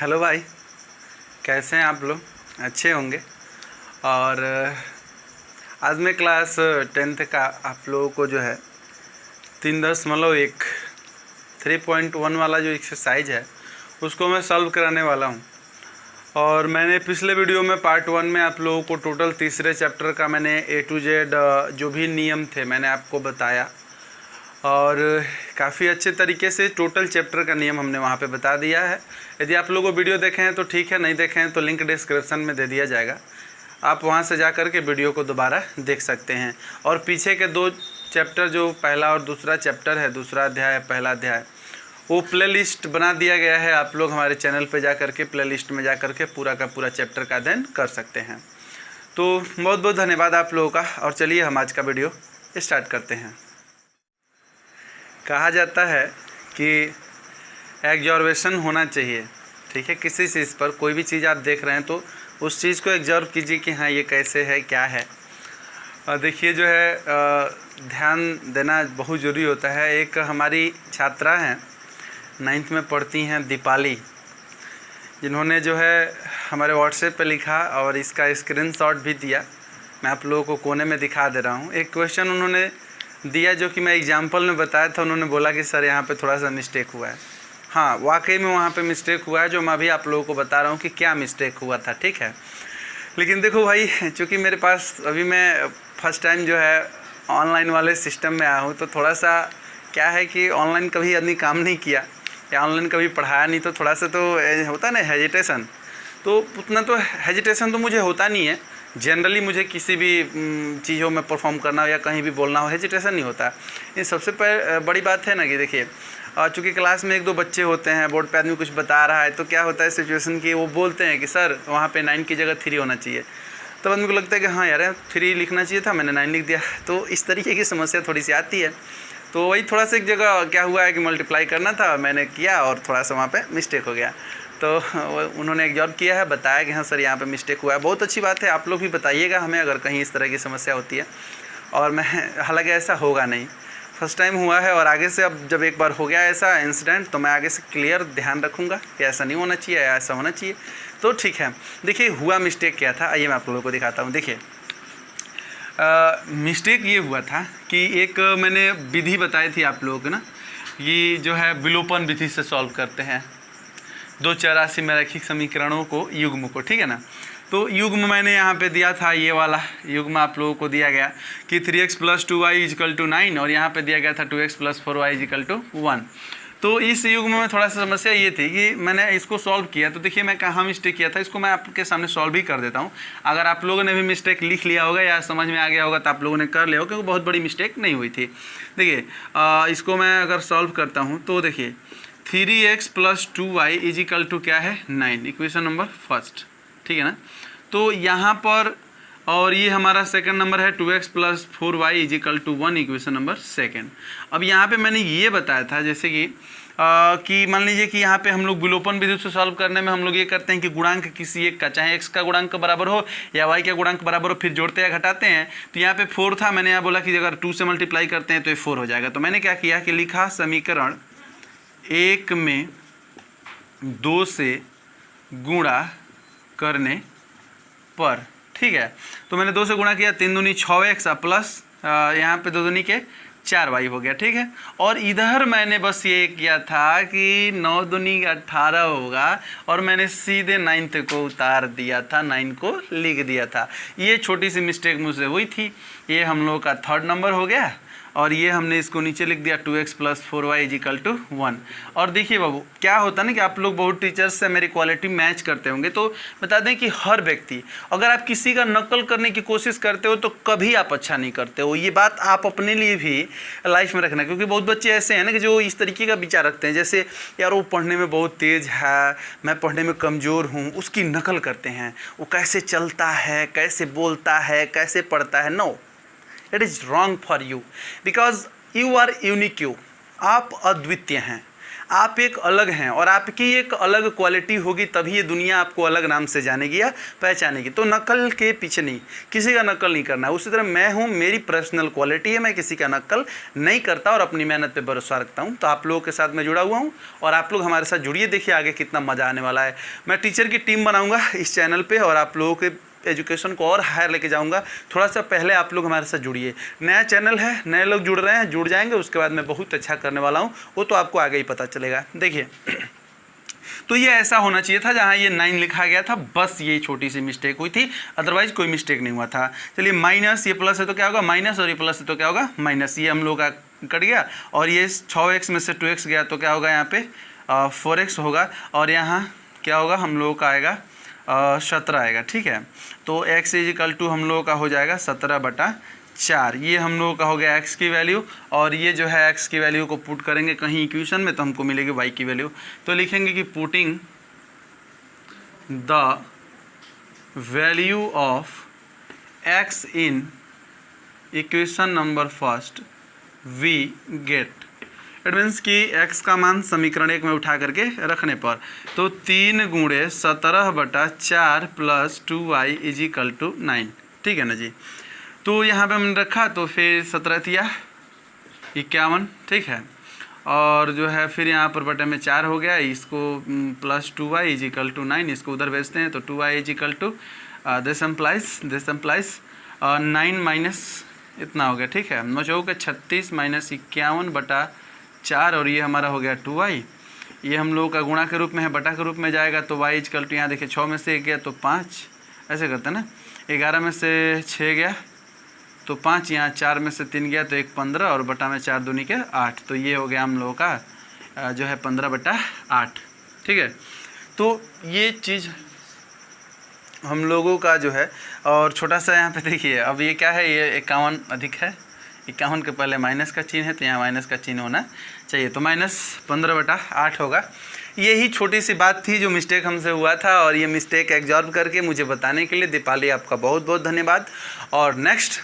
Hello भाई, कैसे हैं आप लोग? अच्छे होंगे। और आज मैं क्लास 10th का आप लोगों को जो है 3.1 3.1 वाला जो एक्सरसाइज है उसको मैं सॉल्व कराने वाला हूँ। और मैंने पिछले वीडियो में पार्ट 1 में आप लोगों को टोटल तीसरे चैप्टर का मैंने A to Z जो भी नियम थे मैंने आपको बताया, और काफ़ी अच्छे तरीके से टोटल चैप्टर का नियम हमने वहाँ पे बता दिया है। यदि आप लोगों को वीडियो देखे हैं तो ठीक है, नहीं देखे हैं तो लिंक डिस्क्रिप्शन में दे दिया जाएगा, आप वहाँ से जा कर के वीडियो को दोबारा देख सकते हैं। और पीछे के 2 चैप्टर जो पहला और दूसरा चैप्टर है, दूसरा अध्याय पहला अध्याय, वो प्लेलिस्ट बना दिया गया है। आप लोग हमारे चैनल पे जा कर के प्लेलिस्ट में जा कर के पूरा का पूरा चैप्टर का अध्ययन कर सकते हैं। तो बहुत बहुत धन्यवाद आप लोगों का। और चलिए हम आज का वीडियो स्टार्ट करते हैं। कहा जाता है कि एग्जॉर्वेशन होना चाहिए, ठीक है। किसी चीज़ पर कोई भी चीज़ आप देख रहे हैं तो उस चीज़ को एग्जॉर्व कीजिए कि हाँ ये कैसे है, क्या है। और देखिए जो है ध्यान देना बहुत ज़रूरी होता है। एक हमारी छात्रा हैं, 9th में पढ़ती हैं, दीपाली, जिन्होंने जो है हमारे व्हाट्सएप पे लिखा और इसका स्क्रीनशॉट भी दिया। मैं आप लोगों को कोने में दिखा दे रहा हूँ। एक क्वेश्चन उन्होंने दिया जो कि मैं एग्जाम्पल में बताया था। उन्होंने बोला कि सर यहाँ पे थोड़ा सा मिस्टेक हुआ है। हाँ, वाकई में वहाँ पे मिस्टेक हुआ है, जो मैं अभी आप लोगों को बता रहा हूँ कि क्या मिस्टेक हुआ था, ठीक है। लेकिन देखो भाई, चूँकि मेरे पास अभी मैं फर्स्ट टाइम जो है ऑनलाइन वाले सिस्टम में आया हूँ, तो थोड़ा सा क्या है कि ऑनलाइन कभी आदमी काम नहीं किया या ऑनलाइन कभी पढ़ाया नहीं, तो थोड़ा सा तो होता है ना हेजिटेशन। तो उतना तो हेजिटेशन तो मुझे होता नहीं है। जनरली मुझे किसी भी चीज़ों में परफॉर्म करना हो या कहीं भी बोलना हो, हेजिटेशन नहीं होता। ये सबसे बड़ी बात है ना कि देखिए, चूँकि क्लास में 1-2 बच्चे होते हैं, बोर्ड पे आदमी कुछ बता रहा है, तो क्या होता है सिचुएशन की, वो बोलते हैं कि सर वहाँ पे 9 की जगह 3 होना चाहिए। तब आदमी को लगता है कि हाँ यार 3 लिखना चाहिए था, मैंने 9 लिख दिया। तो इस तरीके की समस्या थोड़ी सी आती है। तो वही थोड़ा सा एक जगह क्या हुआ है कि मल्टीप्लाई करना था, मैंने किया और थोड़ा सा वहाँ पे मिस्टेक हो गया। तो उन्होंने एग्जॉर्व किया है, बताया कि हाँ सर यहाँ पे मिस्टेक हुआ है। बहुत अच्छी बात है, आप लोग भी बताइएगा हमें अगर कहीं इस तरह की समस्या होती है। और मैं हालांकि ऐसा होगा नहीं, फर्स्ट टाइम हुआ है, और आगे से अब जब एक बार हो गया ऐसा इंसिडेंट तो मैं आगे से क्लियर ध्यान रखूँगा कि ऐसा नहीं होना चाहिए या ऐसा होना चाहिए। तो ठीक है, देखिए हुआ मिस्टेक क्या था, आइए मैं आप लोगों को दिखाता हूँ। देखिए मिस्टेक ये हुआ था कि एक मैंने विधि बताई थी आप लोगों को ना, ये जो है विलोपन विधि से सॉल्व करते हैं 2 चौरासी में रैखिक समीकरणों को, युग्म को, ठीक है ना। तो युग्म मैंने यहाँ पे दिया था, ये वाला युग्म आप लोगों को दिया गया कि 3x + 2y = 9, और यहाँ पे दिया गया था 2x + 4y = 1। तो इस युग्म में थोड़ा सा समस्या ये थी कि मैंने इसको सॉल्व किया, तो देखिए मैं कहाँ मिस्टेक किया था, इसको मैं आपके सामने सॉल्व भी कर देता हूँ। अगर आप लोगों ने भी मिस्टेक लिख लिया होगा या समझ में आ गया होगा तो आप लोगों ने कर लिया होगा, क्योंकि बहुत बड़ी मिस्टेक नहीं हुई थी। देखिए इसको मैं अगर सॉल्व करता हूँ तो देखिए 3x + 2y = क्या है, 9, इक्वेशन नंबर फर्स्ट, ठीक है ना। तो यहाँ पर, और ये हमारा सेकंड नंबर है 2x + 4y = 1, equation number second. अब यहाँ पे मैंने ये बताया था जैसे कि मान लीजिए कि यहाँ पे हम लोग विलोपन विधि से सॉल्व करने में हम लोग ये करते हैं कि गुणांक किसी एक का, चाहे x का गुणांक बराबर हो या y का गुणांक बराबर हो, फिर जोड़ते या घटाते हैं। तो यहाँ पे 4 था, मैंने यहाँ बोला कि अगर 2 से मल्टीप्लाई करते हैं तो ये 4 हो जाएगा। तो मैंने क्या किया कि लिखा समीकरण 1 में 2 से गुणा करने पर, ठीक है। तो मैंने 2 से गुणा किया, 3 दूनी 6x प्लस यहाँ पे 2 दूनी के 4y हो गया, ठीक है। और इधर मैंने बस ये किया था कि 9 दूनी 18 होगा, और मैंने सीधे 9th को उतार दिया था, 9 को लिख दिया था। ये छोटी सी मिस्टेक मुझसे हुई थी। ये हम लोग का 3rd नंबर हो गया, और ये हमने इसको नीचे लिख दिया 2x + 4y = 1। और देखिए बाबू क्या होता है ना कि आप लोग बहुत टीचर्स से मेरी क्वालिटी मैच करते होंगे, तो बता दें कि हर व्यक्ति, अगर आप किसी का नकल करने की कोशिश करते हो तो कभी आप अच्छा नहीं करते हो। ये बात आप अपने लिए भी लाइफ में रखना, क्योंकि बहुत बच्चे ऐसे हैं ना कि जो इस तरीके का विचार रखते हैं, जैसे यार वो पढ़ने में बहुत तेज़ है, मैं पढ़ने में कमज़ोर हूँ, उसकी नकल करते हैं। वो कैसे चलता है, कैसे बोलता है, कैसे पढ़ता है। No, it is wrong for you, because you are unique. You, आप अद्वितीय हैं। आप एक अलग हैं और आपकी एक अलग क्वालिटी होगी, तभी ये दुनिया आपको अलग नाम से जानेगी या पहचानेगी। तो नकल के पीछे नहीं, किसी का नकल नहीं करना। उसी तरह मैं हूँ, मेरी पर्सनल क्वालिटी है, मैं किसी का नकल नहीं करता और अपनी मेहनत पे भरोसा रखता हूँ। तो आप लोगों के साथ मैं जुड़ा हुआ हूँ और आप लोग हमारे साथ जुड़िए, देखिए आगे कितना मज़ा आने वाला है। मैं टीचर की टीम बनाऊँगा इस चैनल पर और आप लोगों के एजुकेशन को और हायर लेके जाऊंगा। थोड़ा सा पहले आप लोग हमारे साथ जुड़िए, नया चैनल है, नए लोग जुड़ रहे हैं, जुड़ जाएंगे, उसके बाद मैं बहुत अच्छा करने वाला हूँ, वो तो आपको आगे ही पता चलेगा। देखिए तो ये ऐसा होना चाहिए था जहाँ ये 9 लिखा गया था, बस ये छोटी सी मिस्टेक हुई थी, अदरवाइज कोई मिस्टेक नहीं हुआ था। चलिए माइनस, ये प्लस है तो क्या होगा माइनस, और ये प्लस है तो क्या होगा माइनस। ये हम लोग का कट गया और ये 6x में से 2x गया तो क्या होगा यहाँ पे 4x होगा, और यहाँ क्या होगा हम लोगों का आएगा 17 आएगा। ठीक है, तो x इजिकल टू हम लोगों का हो जाएगा 17/4। ये हम लोगों का हो गया x की वैल्यू, और ये जो है x की वैल्यू को पुट करेंगे कहीं इक्वेशन में तो हमको मिलेगी y की वैल्यू। तो लिखेंगे कि putting the value of x in equation number first we get, it means कि x का मान समीकरण 1 में उठा करके रखने पर, तो 3 गुणे 17/4 प्लस 2y इजिकल टू 9। ठीक है ना जी, तो यहाँ पे हमने रखा तो फिर 17 51। ठीक है, और जो है फिर यहाँ पर बटे में 4 हो गया, इसको प्लस 2y इजिकल टू 9, इसको उधर भेजते हैं तो 2y is equal to this implies 9 minus इतना हो गया। ठीक है, 9 चौके 36 माइनस 51/4, और ये हमारा हो गया 2y। ये हम लोगों का गुणा के रूप में है, बटा के रूप में जाएगा तो y इजकल टू यहाँ देखिए 6 में से 1 गया तो 5, ऐसे करते हैं ना, 11 में से 6 गया तो 5, यहाँ 4 में से 3 गया तो 1 15, और बटा में 4 दूनी के 8, तो ये हो गया हम लोगों का जो है 15/8। ठीक है, तो ये चीज़ हम लोगों का जो है, और छोटा सा यहाँ पे देखिए अब ये क्या है, ये 51 अधिक है, 51 के पहले माइनस का चिन्ह है तो यहाँ माइनस का चिन्ह होना चाहिए, तो माइनस 15/8 होगा। यही छोटी सी बात थी जो मिस्टेक हमसे हुआ था, और ये मिस्टेक एग्जॉर्ब करके मुझे बताने के लिए दीपाली आपका बहुत बहुत धन्यवाद, और नेक्स्ट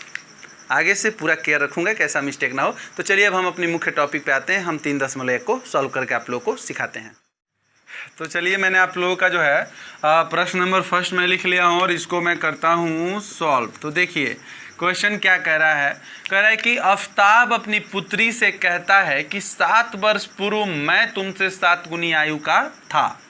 आगे से पूरा केयर रखूँगा कैसा मिस्टेक ना हो। तो चलिए अब हम अपनी मुख्य टॉपिक पे आते हैं, हम 3.1 को सॉल्व करके आप लोगों को सिखाते हैं। तो चलिए मैंने आप लोगों का जो है प्रश्न नंबर फर्स्ट में लिख लिया हूँ और इसको मैं करता हूँ सॉल्व। तो देखिए क्वेश्चन क्या कह रहा है, कह रहा है कि आफ्ताब अपनी पुत्री से कहता है कि 7 वर्ष पूर्व मैं तुमसे 7 गुनी आयु का था।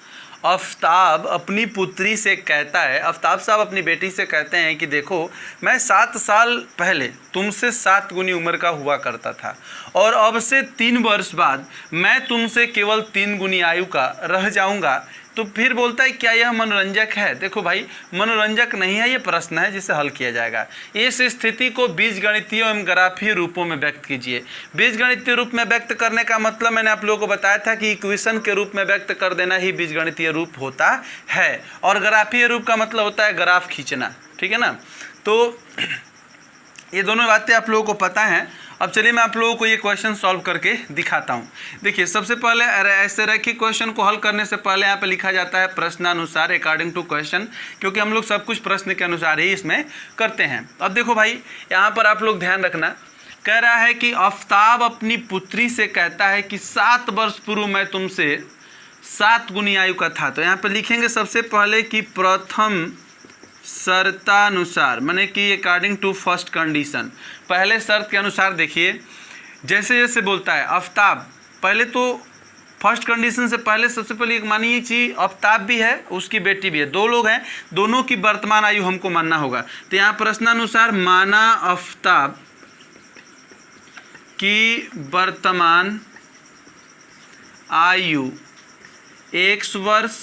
आफ्ताब अपनी पुत्री से कहता है, आफ्ताब साहब अपनी बेटी से कहते हैं कि देखो मैं 7 साल पहले तुमसे 7 गुनी उम्र का हुआ करता था, और अब से 3 वर्ष बाद मैं तुमसे केवल 3 गुनी आयु का रह जाऊंगा। तो फिर बोलता है क्या यह मनोरंजक है? देखो भाई मनोरंजक नहीं है, ये प्रश्न है जिसे हल किया जाएगा। इस स्थिति को बीजगणितीय एवं ग्राफीय रूपों में व्यक्त कीजिए। बीजगणितीय रूप में व्यक्त करने का मतलब मैंने आप लोगों को बताया था कि इक्वेशन के रूप में व्यक्त कर देना ही बीजगणितीय रूप होता है, और ग्राफीय रूप का मतलब होता है ग्राफ खींचना। ठीक है ना, तो ये दोनों बातें आप लोगों को पता हैं। अब चलिए मैं आप लोगों को ये क्वेश्चन सॉल्व करके दिखाता हूँ। देखिए सबसे पहले ऐसे रैखिक क्वेश्चन को हल करने से पहले यहाँ पे लिखा जाता है प्रश्नानुसार, अकॉर्डिंग टू क्वेश्चन, क्योंकि हम लोग सब कुछ प्रश्न के अनुसार ही इसमें करते हैं। अब देखो भाई यहाँ पर आप लोग ध्यान रखना, कह रहा है कि आफ्ताब अपनी पुत्री से कहता है कि 7 वर्ष पूर्व मैं तुमसे 7 गुनी आयु का था। तो यहाँ पर लिखेंगे सबसे पहले कि प्रथम शर्तानुसार, माने कि अकॉर्डिंग टू फर्स्ट कंडीशन, पहले शर्त के अनुसार। देखिए जैसे जैसे बोलता है आफ्ताब, पहले तो फर्स्ट कंडीशन से पहले सबसे पहले एक मानिए कि आफ्ताब भी है उसकी बेटी भी है, 2 लोग हैं, दोनों की वर्तमान आयु हमको मानना होगा। तो यहाँ प्रश्नानुसार माना आफ्ताब की वर्तमान आयु 1 वर्ष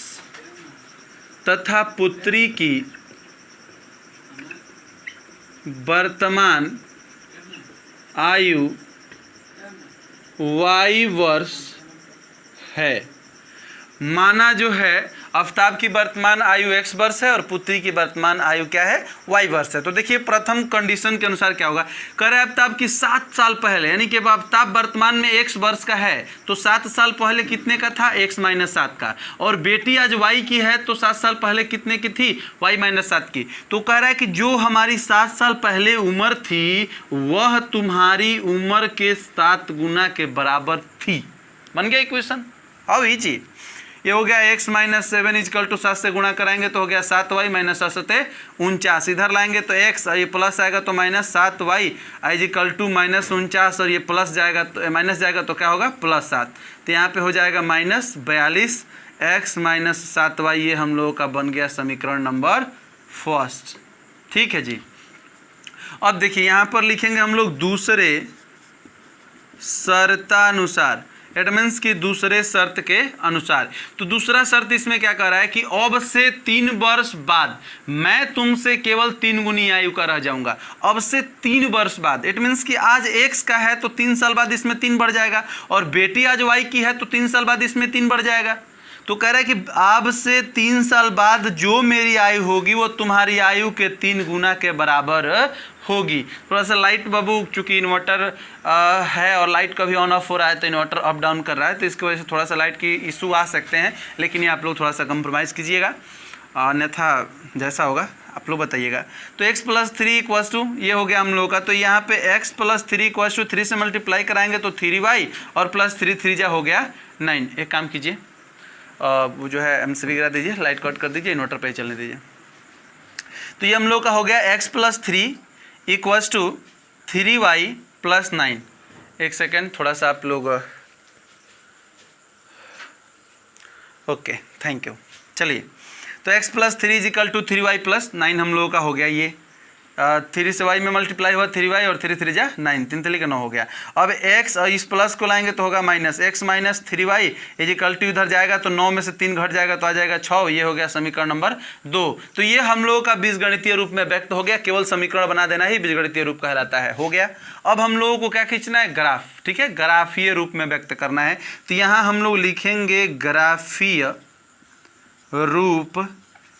तथा पुत्री की वर्तमान आयु y वर्ष है। माना जो है आफ्ताब की वर्तमान आयु x वर्ष है और पुत्री की वर्तमान आयु क्या है, y वर्ष है। तो देखिए प्रथम कंडीशन के अनुसार क्या होगा, कह रहे आफ्ताब की 7 साल पहले, यानी कि आफ्ताब वर्तमान में x वर्ष का है तो 7 साल पहले कितने का था, x - 7 का, और बेटी आज y की है तो 7 साल पहले कितने की थी, y - 7 की। तो कह रहा है कि जो हमारी 7 साल पहले उम्र थी वह तुम्हारी उम्र के 7 गुना के बराबर थी। बन गया इक्वेशन। How easy. ये हो गया x माइनस 7 इजकल टू 7 से गुणा कराएंगे तो हो गया 7y माइनस 49। इधर लाएंगे तो x और ये प्लस आएगा तो minus 7y is equal to minus 49 और ये प्लस जाएगा तो माइनस जाएगा तो क्या होगा प्लस 7। तो यहाँ पे हो जाएगा माइनस 42 x माइनस 7y। ये हम लोगों का बन गया समीकरण नंबर फर्स्ट। ठीक है जी। अब देखिए यहाँ पर लिखेंगे हम लोग दूसरे शर्तानुसार, इट मीन्स कि दूसरे शर्त के अनुसार। तो दूसरा शर्त इसमें क्या कह रहा है कि अब से 3 वर्ष बाद मैं तुमसे केवल 3 गुनी आयु का रह जाऊंगा। अब से 3 वर्ष बाद, इट मीन्स कि आज x का है तो 3 साल बाद इसमें 3 बढ़ जाएगा, और बेटी आज y की है तो 3 साल बाद इसमें 3 बढ़ जाएगा। तो कह रहा है कि अब से 3 साल बाद जो मेरी आयु होगी वो तुम्हारी आयु के 3 गुना के बराबर होगी। थोड़ा सा लाइट बाबू, चूँकि इन्वर्टर है और लाइट कभी ऑन ऑफ हो रहा है तो इन्वर्टर अप डाउन कर रहा है, तो इसकी वजह से थोड़ा सा लाइट की इशू आ सकते हैं, लेकिन ये आप लोग थोड़ा सा कंप्रोमाइज़ कीजिएगा, अन्यथा जैसा होगा आप लोग बताइएगा। तो x प्लस 3 इक्वल्स टू ये हो गया हम लोगों का। तो यहाँ पे x प्लस 3 इक्वल्स टू 3 से मल्टीप्लाई कराएंगे तो 3y और प्लस 3 3 जा हो गया 9। एक काम कीजिए, वो जो है MCB गिरा दीजिए, लाइट कट कर दीजिए, इन्वर्टर पे चलने दीजिए। तो ये हम लोग का हो गया x plus 3 equals to 3y plus 9। एक सेकेंड, थोड़ा सा आप लोग, ओके थैंक यू। चलिए, तो x plus 3 is equal to 3y plus 9 हम लोगों का हो गया। ये 3 से y में मल्टीप्लाई हुआ 3y और 3 3 जा 9, 3 3 का 9 हो गया। अब x और इस प्लस को लाएंगे तो होगा minus x minus 3y is equal to इधर जाएगा तो 9 में से 3 घट जाएगा तो आ जाएगा 6। ये हो गया समीकरण नंबर 2। तो ये हम लोगों का बीजगणितीय रूप में व्यक्त हो गया। केवल समीकरण बना देना ही बीजगणितीय रूप कहलाता है। हो गया। अब हम लोगों को क्या खींचना है, ग्राफ। ठीक है, ग्राफीय रूप में व्यक्त करना है। तो यहाँ हम लोग लिखेंगे ग्राफीय रूप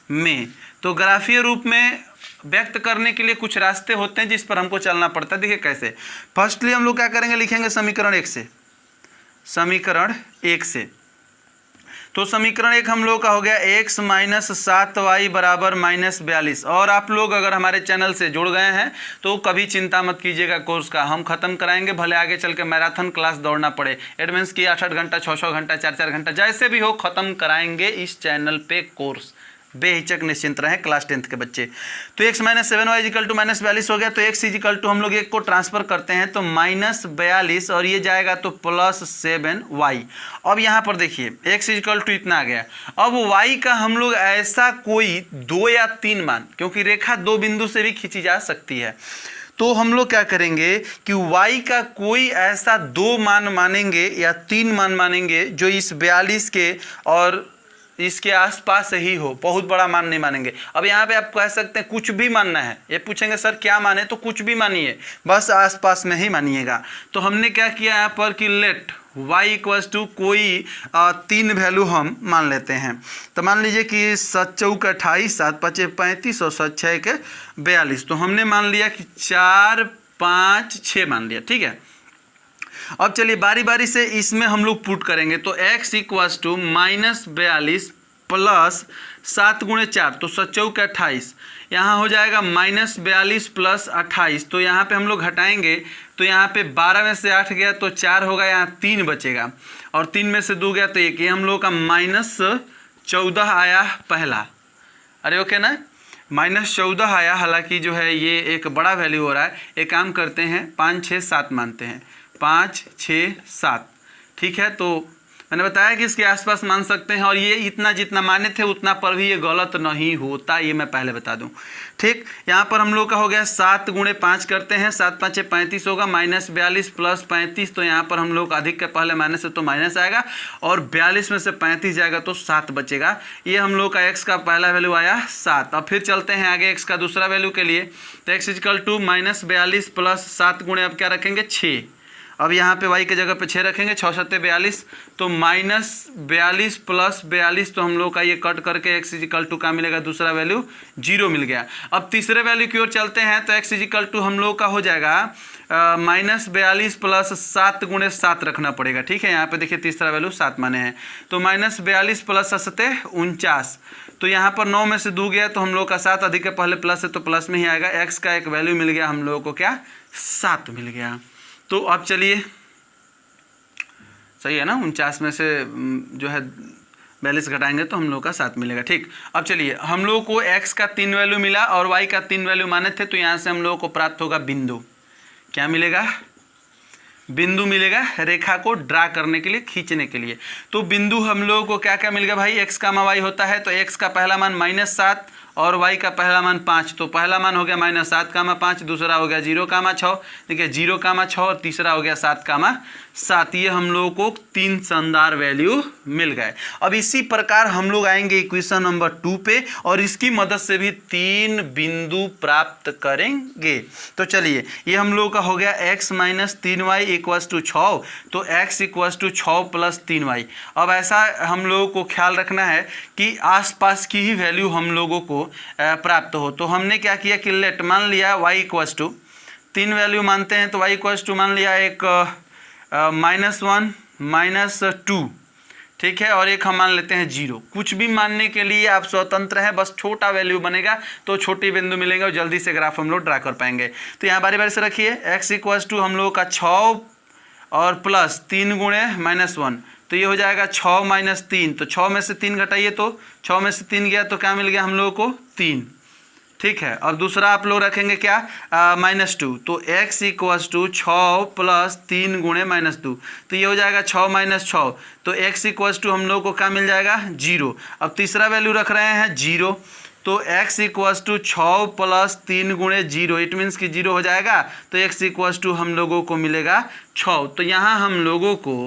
में। तो ग्राफीय रूप में व्यक्त करने के लिए कुछ रास्ते होते हैं जिस पर हमको चलना पड़ता है। देखिए कैसे। फर्स्टली हम लोग क्या करेंगे, लिखेंगे समीकरण 1 से। समीकरण 1 से तो समीकरण 1 हम लोग का हो गया x माइनस 7y बराबर माइनस 42। और आप लोग अगर हमारे चैनल से जुड़ गए हैं तो कभी चिंता मत कीजिएगा, कोर्स का हम खत्म कराएंगे, भले आगे चल के मैराथन क्लास दौड़ना पड़े। एट मीन्स कि 8-8 घंटा 6-6 घंटा 4-4 घंटा जैसे भी हो खत्म कराएंगे इस चैनल पे कोर्स। बेहिचक निश्चिंत रहें क्लास 10th के बच्चे। तो x minus 7y is equal to minus 42 हो गया। तो x इजिकल टू हम लोग एक को ट्रांसफर करते हैं तो माइनस 42 और ये जाएगा तो प्लस 7y। अब यहाँ पर देखिए x इजिकल टू इतना आ गया। अब y का हम लोग ऐसा कोई 2 या 3 मान, क्योंकि रेखा 2 बिंदु से भी खींची जा सकती है, तो हम लोग क्या करेंगे कि y का कोई ऐसा 2 मान मानेंगे या 3 मान मानेंगे जो इस 42 के और इसके आसपास ही हो, बहुत बड़ा मान नहीं मानेंगे। अब यहाँ पे आप कह सकते हैं कुछ भी मानना है, ये पूछेंगे सर क्या माने, तो कुछ भी मानिए, बस आसपास में ही मानिएगा। तो हमने क्या किया यहाँ पर कि लेट y इक्वल्स टू कोई 3 वैल्यू हम मान लेते हैं। तो मान लीजिए कि 7 चौक 28, 7 5 35 और 7 6 42। तो हमने मान लिया कि 4 5 6 मान लिया। ठीक है, अब चलिए बारी बारी से इसमें हम लोग पुट करेंगे। तो x equals to minus 42 plus 7 गुणे 4 तो 7 चौक 28, यहाँ हो जाएगा माइनस 42 प्लस 28। तो यहाँ पे हम लोग घटाएंगे तो यहाँ पे 12 में से 8 गया तो 4 होगा, यहाँ 3 बचेगा और 3 में से 2 गया तो 1। ये हम लोग का माइनस 14 आया पहला। अरे ओके ना, माइनस 14 आया। हालांकि जो है ये एक बड़ा वैल्यू हो रहा है। एक काम करते हैं 5 6 7 मानते हैं, 5 6 7। ठीक है, तो मैंने बताया कि इसके आसपास मान सकते हैं और ये इतना जितना माने थे उतना पर भी ये गलत नहीं होता, ये मैं पहले बता दूं। ठीक, यहाँ पर हम लोग का हो गया 7 गुणे 5 करते हैं, 7 5 35 होगा, माइनस 42 प्लस 35। तो यहाँ पर हम लोग अधिक के पहले माइनस है तो माइनस आएगा और 42 में से 35 जाएगा तो 7 बचेगा। ये हम लोग का x का पहला वैल्यू आया 7। अब फिर चलते हैं आगे x का दूसरा वैल्यू के लिए। तो x equal to minus 42 plus 7 गुणे अब क्या रखेंगे 6। अब यहाँ पे y के जगह पे 6 रखेंगे, 6 7 42 तो माइनस 42 प्लस 42। तो हम लोग का ये कट करके x इजिकल टू का मिलेगा दूसरा वैल्यू 0 मिल गया। अब तीसरे वैल्यू की ओर चलते हैं तो x इजिकल टू हम लोग का हो जाएगा माइनस 42 प्लस 7 गुणे 7 रखना पड़ेगा। ठीक है, यहाँ पे देखिए तीसरा वैल्यू 7 माने हैं तो माइनस 42 प्लस 7 49। तो यहाँ पर 9 में से 2 गया तो हम लोग का 7 अधिक के पहले प्लस है तो प्लस में ही आएगा। x का एक वैल्यू मिल गया हम लोगों को क्या 7 मिल गया। तो अब चलिए सही है ना। 49 में से जो है 42 घटाएंगे तो हम लोग का 7 मिलेगा। ठीक, अब चलिए हम लोग को x का 3 वैल्यू मिला और y का 3 वैल्यू माने थे, तो यहाँ से हम लोगों को प्राप्त होगा बिंदु। क्या मिलेगा? बिंदु मिलेगा रेखा को ड्रा करने के लिए, खींचने के लिए। तो बिंदु हम लोगों को क्या क्या मिल गया भाई? x कामा y होता है, तो x का पहला मान -7 और y का पहला मान 5। तो पहला मान हो गया -7 कामा 5, दूसरा हो गया 0 कामा 6, देखिए 0 कामा 6 और तीसरा हो गया 7 कामा 7। ये हम लोगों को 3 शानदार वैल्यू मिल गए। अब इसी प्रकार हम लोग आएंगे इक्वेशन नंबर 2 पे और इसकी मदद से भी 3 बिंदु प्राप्त करेंगे। तो चलिए ये हम लोग का हो गया x - 3y = 6, तो x = 6 + 3y। अब ऐसा हम लोगों को ख्याल रखना है कि आसपास की ही वैल्यू हम लोगों को प्राप्त हो। तो हमने क्या किया कि लेट मान लिया y = 3 वैल्यू मानते हैं, तो y = मान लिया एक -1 -2, ठीक है, और एक हम मान लेते हैं 0। कुछ भी मानने के लिए आप स्वतंत्र हैं, बस छोटा वैल्यू बनेगा तो छोटी बिंदु मिलेंगे और जल्दी से ग्राफ हम लोग ड्रा कर पाएंगे। तो यहाँ बारी बारी से रखिए, x = हम लोगों का 6 और प्लस 3 गुणे -1, तो ये हो जाएगा 6 - 3। तो 6 में से 3 घटाइए, तो 6 में से 3 गया तो क्या मिल गया हम लोगों को? 3। ठीक है, और दूसरा आप लोग रखेंगे क्या? -2, तो x = 6 + 3 गुणे -2, तो ये हो जाएगा 6 - 6, तो x = हम लोग को क्या मिल जाएगा? 0। अब तीसरा वैल्यू रख रहे हैं 0, तो x = 6 + 3 गुणे 0, इट मीन्स कि 0 हो जाएगा, तो x = हम लोगों को मिलेगा 6। तो यहाँ हम लोगों को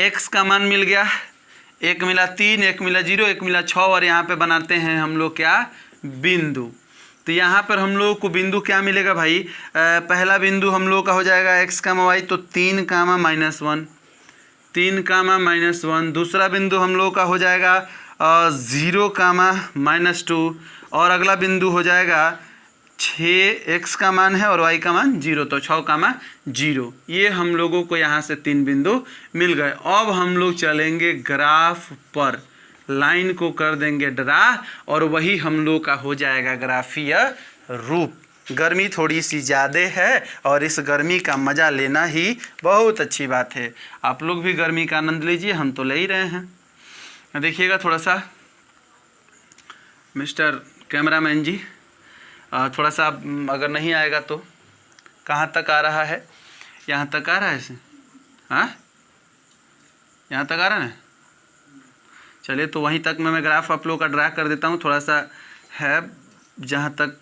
x का मान मिल गया, एक मिला 3, एक मिला 0, एक मिला 6, और यहाँ पे बनाते हैं हम लोग क्या? बिंदु। तो यहाँ पर हम लोग को बिंदु क्या मिलेगा भाई? पहला बिंदु हम लोग का हो जाएगा x, y, तो 3, -1, 3, -1। दूसरा बिंदु हम लोग का हो जाएगा 0, -2, और अगला बिंदु हो जाएगा 6, x का मान है और y का मान 0, तो 6, 0। ये हम लोगों को यहाँ से 3 बिंदु मिल गए। अब हम लोग चलेंगे ग्राफ पर, लाइन को कर देंगे ड्रा और वही हम लोग का हो जाएगा ग्राफीय रूप। गर्मी थोड़ी सी ज़्यादा है और इस गर्मी का मज़ा लेना ही बहुत अच्छी बात है। आप लोग भी गर्मी का आनंद लीजिए, हम तो ले ही रहे हैं। देखिएगा थोड़ा सा मिस्टर कैमरामैन जी, थोड़ा सा अगर नहीं आएगा तो कहाँ तक आ रहा है? यहाँ तक आ रहा है इसे? हाँ, यहाँ तक आ रहा है ना? चलिए तो वहीं तक मैं ग्राफ आप लोगों का ड्रा कर देता हूँ। थोड़ा सा है जहाँ तक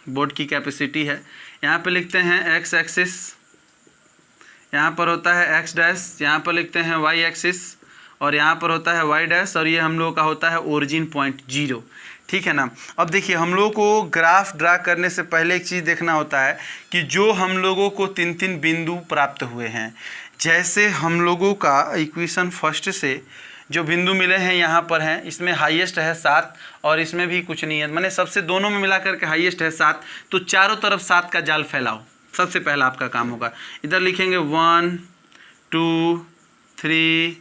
बोर्ड की कैपेसिटी है। यहाँ पे लिखते हैं x एक्सिस, यहाँ पर होता है x डैश, यहाँ पर लिखते हैं y एक्सिस, और यहाँ पर होता है y डैश, और ये हम लोग का होता है ओरिजिन पॉइंट 0। ठीक है ना। अब देखिए हम लोग को ग्राफ ड्रा करने से पहले एक चीज़ देखना होता है कि जो हम लोगों को 3 बिंदु प्राप्त हुए हैं, जैसे हम लोगों का इक्वेशन फर्स्ट से जो बिंदु मिले हैं यहाँ पर हैं, इसमें हाईएस्ट है 7 और इसमें भी कुछ नहीं है, मैंने सबसे दोनों में मिला करके हाईएस्ट है 7। तो चारों तरफ 7 का जाल फैलाओ, सबसे पहला आपका काम होगा। इधर लिखेंगे 1 2 3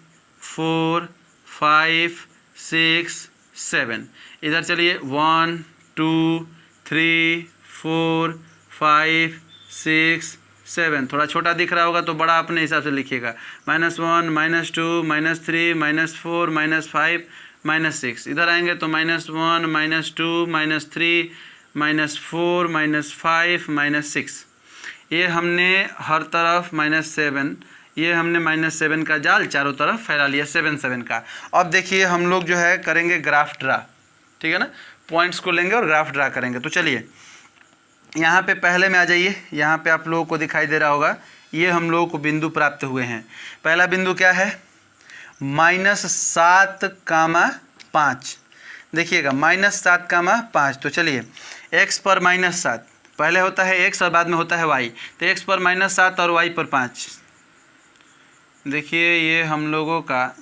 4 5 6 7। इधर चलिए 1 2 3 4 5 6 7। थोड़ा छोटा दिख रहा होगा तो बड़ा अपने हिसाब से लिखिएगा। -1 -2 -3 -4 -5 -6। इधर आएंगे तो -1 -2 -3 -4 -5 -6। ये हमने हर तरफ -7, ये हमने -7 का जाल चारों तरफ फैला लिया, 7 7 का। अब देखिए हम लोग जो है करेंगे ग्राफ ड्रा, ठीक है ना। पॉइंट्स को लेंगे और ग्राफ ड्रा करेंगे। तो चलिए यहाँ पे पहले में आ जाइए। यहाँ पे आप लोगों को दिखाई दे रहा होगा, ये हम लोगों को बिंदु प्राप्त हुए हैं। पहला बिंदु क्या है? -7, 5। देखिएगा -7, 5। तो चलिए x पर -7, पहले होता है x और बाद में होता है y, तो x पर -7 और y पर 5। देखिए ये हम लोगों का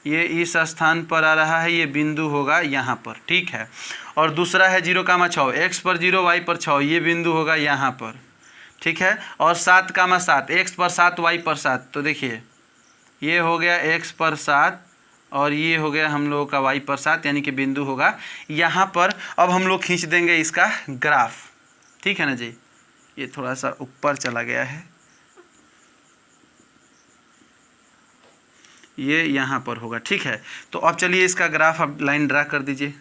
ये इस स्थान पर आ रहा है, ये बिंदु होगा यहाँ पर, ठीक है। और दूसरा है 0, 6, x पर 0 y पर 6, ये बिंदु होगा यहाँ पर, ठीक है। और 7, 7, x पर 7 y पर 7। तो देखिए ये हो गया x पर 7 और ये हो गया हम लोगों का y पर 7, यानी कि बिंदु होगा यहाँ पर। अब हम लोग खींच देंगे इसका ग्राफ, ठीक है ना जी। ये थोड़ा सा ऊपर चला गया है, ये यहाँ पर होगा, ठीक है। तो अब चलिए इसका ग्राफ अब लाइन ड्रा कर दीजिए।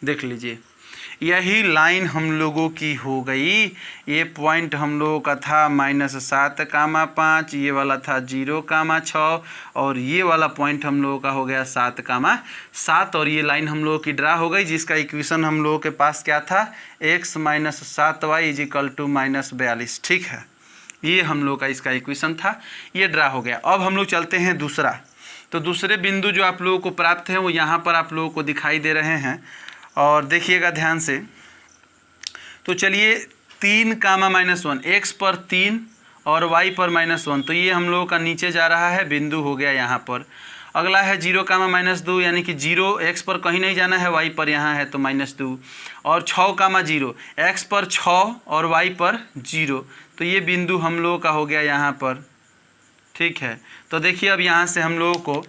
देख लीजिए, यही लाइन हम लोगों की हो गई। ये पॉइंट हम लोगों का था -7,5, ये वाला था 0,6 और ये वाला पॉइंट हम लोगों का हो गया 7,7 और ये लाइन हम लोगों की ड्रा हो गई, जिसका इक्वेशन हम लोगों के पास क्या था, x - 7y = -42, ठीक है। ये हम लोग का इसका इक्वेशन था, ये ड्रा हो गया। अब हम लोग चलते हैं दूसरा। तो दूसरे बिंदु जो आप लोगों को प्राप्त है वो यहाँ पर आप लोगों को दिखाई दे रहे हैं और देखिएगा ध्यान से। तो चलिए 3,-1 x पर 3 और y पर -1, तो ये हम लोगों का नीचे जा रहा है, बिंदु हो गया यहाँ पर। अगला है 0,-2 यानी कि 0 x पर कहीं नहीं जाना है, y पर यहाँ है तो -2 और 6,0 x पर 6 और y पर 0, तो ये बिंदु हम लोगों का हो गया यहाँ पर, ठीक है। तो देखिए अब यहाँ से हम लोगों को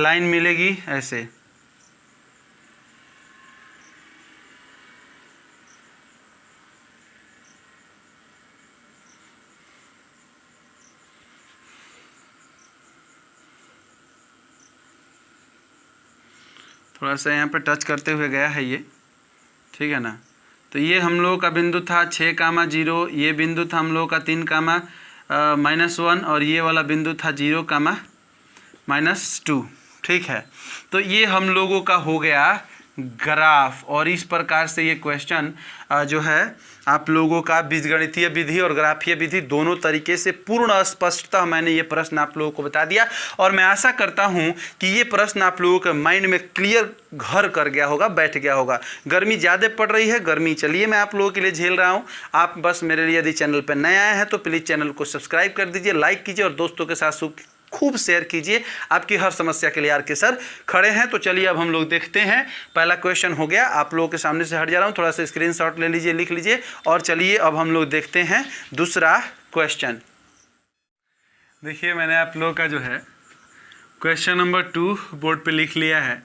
लाइन मिलेगी ऐसे, थोड़ा सा यहाँ पे टच करते हुए गया है ये, ठीक है ना। तो ये हम लोगों का बिंदु था 6,0, ये बिंदु था हम लोगों का 3,-1 और ये वाला बिंदु था 0,-2, ठीक है। तो ये हम लोगों का हो गया ग्राफ और इस प्रकार से ये क्वेश्चन जो है आप लोगों का बीजगणितीय विधि और ग्राफीय विधि दोनों तरीके से पूर्ण स्पष्टता मैंने ये प्रश्न आप लोगों को बता दिया और मैं आशा करता हूँ कि ये प्रश्न आप लोगों के माइंड में क्लियर घर कर गया होगा, बैठ गया होगा। गर्मी ज़्यादा पड़ रही है, गर्मी चलिए मैं आप लोगों के लिए झेल रहा हूँ। आप बस मेरे लिए यदि चैनल पर नए आए हैं तो प्लीज़ चैनल को सब्सक्राइब कर दीजिए, लाइक कीजिए और दोस्तों के साथ खूब शेयर कीजिए। आपकी हर समस्या के लिए आर.के. सर खड़े हैं। तो चलिए अब हम लोग देखते हैं, पहला क्वेश्चन हो गया, आप लोगों के सामने से हट जा रहा हूँ, थोड़ा सा स्क्रीनशॉट ले लीजिए, लिख लीजिए और चलिए अब हम लोग देखते हैं दूसरा क्वेश्चन। देखिए मैंने आप लोगों का जो है क्वेश्चन नंबर 2 बोर्ड पे लिख लिया है।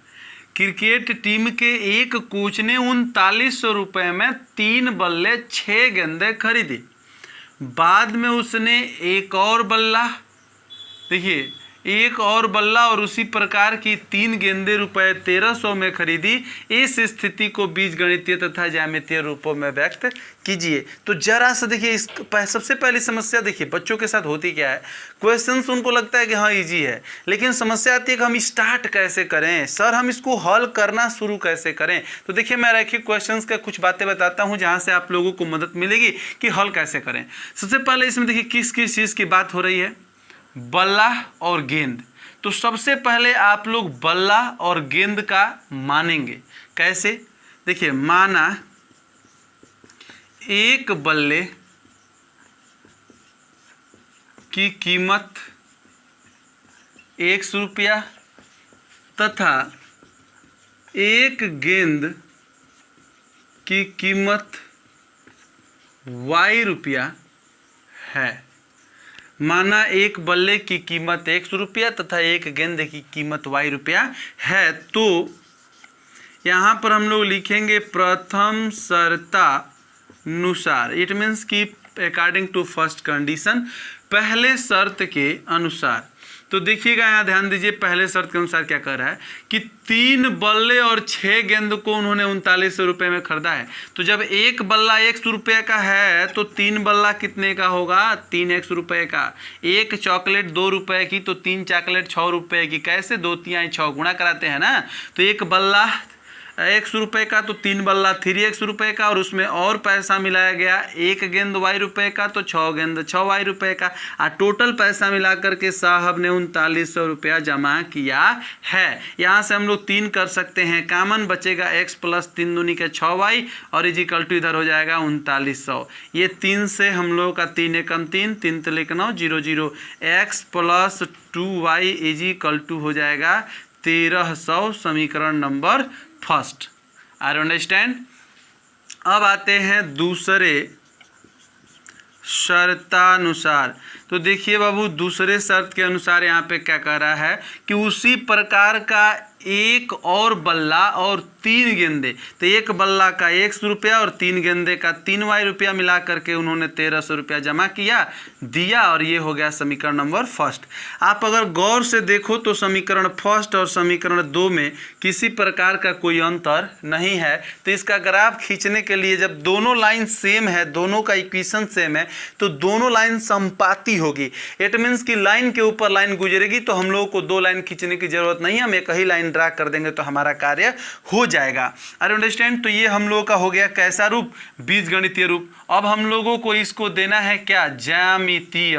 क्रिकेट टीम के एक कोच ने 3900 रुपये में 3 बल्ले 6 गेंदें खरीदी। बाद में उसने एक और बल्ला, देखिए एक और बल्ला और उसी प्रकार की 3 गेंदें रुपये 1300 में खरीदी। इस स्थिति को बीजगणितीय तथा ज्यामितीय रूपों में व्यक्त कीजिए। तो जरा सा देखिए, इस सबसे पहली समस्या देखिए बच्चों के साथ होती क्या है, क्वेश्चंस उनको लगता है कि हाँ इजी है, लेकिन समस्या आती है कि हम स्टार्ट कैसे करें, सर हम इसको हल करना शुरू कैसे करें। तो देखिए मैं रैखिक क्वेश्चंस का कुछ बातें बताता हूँ जहाँ से आप लोगों को मदद मिलेगी कि हल कैसे करें। सबसे पहले इसमें देखिए किस किस चीज़ की बात हो रही है, बल्ला और गेंद। तो सबसे पहले आप लोग बल्ला और गेंद का मानेंगे। कैसे, देखिए माना एक बल्ले की कीमत 100 रुपया तथा एक गेंद की कीमत y रुपया है। माना एक बल्ले की कीमत 100 रुपया तथा एक गेंद की कीमत y रुपया है। तो यहाँ पर हम लोग लिखेंगे प्रथम शर्तानुसार, इट मीन्स कि अकॉर्डिंग टू फर्स्ट कंडीशन, पहले शर्त के अनुसार। तो देखिएगा यहाँ ध्यान दीजिए, पहले शर्त के अनुसार क्या कह रहा है कि 3 बल्ले और 6 गेंद को उन्होंने 3900 रुपये में खरीदा है। तो जब एक बल्ला 100 रुपये का है तो 3 बल्ला कितने का होगा, 3 100 रुपये का। एक चॉकलेट 2 रुपये की तो 3 चॉकलेट 6 रुपये की। कैसे, 2 3 6 गुणा कराते हैं ना। तो एक बल्ला 100 रुपये का तो 3 बल्ला 300 रुपये का और उसमें और पैसा मिलाया गया, एक गेंद y रुपये का तो 6 गेंद 6 y रुपये का। टोटल पैसा मिला करके साहब ने 3900 रुपया जमा किया है। यहाँ से हम लोग 3 कर सकते हैं, कामन बचेगा x + 3 दूनी के 6y और इजिकल टू इधर हो जाएगा 3900। ये 3 से हम लोग का 3 एकम 3 3 3 9 0 0 x + 2y इजिकल टू हो जाएगा 1300, समीकरण नंबर फर्स्ट। Are understand. अब आते हैं दूसरे शर्तानुसार। तो देखिए बाबू, दूसरे शर्त के अनुसार यहाँ पे क्या कह रहा है कि उसी प्रकार का एक और बल्ला और 3 गेंदे, तो एक बल्ला का 100 रुपया और 3 गेंदे का 3y रुपया मिला करके उन्होंने 1300 रुपया जमा किया दिया, और ये हो गया समीकरण नंबर फर्स्ट। आप अगर गौर से देखो तो समीकरण फर्स्ट और समीकरण 2 में किसी प्रकार का कोई अंतर नहीं है। तो इसका ग्राफ खींचने के लिए जब दोनों लाइन सेम है, दोनों का इक्वेशन सेम है, तो दोनों लाइन समपाती होगी। इट मीन्स कि लाइन के ऊपर लाइन गुजरेगी, तो हम लोगों को 2 लाइन खींचने की जरूरत नहीं है, हम एक ही लाइन ड्रा कर देंगे तो हमारा कार्य हो जाएगा। अरे अंडरस्टैंड। तो ये हम लोगों का हो गया कैसा रूप, बीजगणितीय रूप। अब हम लोगों को इसको देना है क्या, ज्यामितीय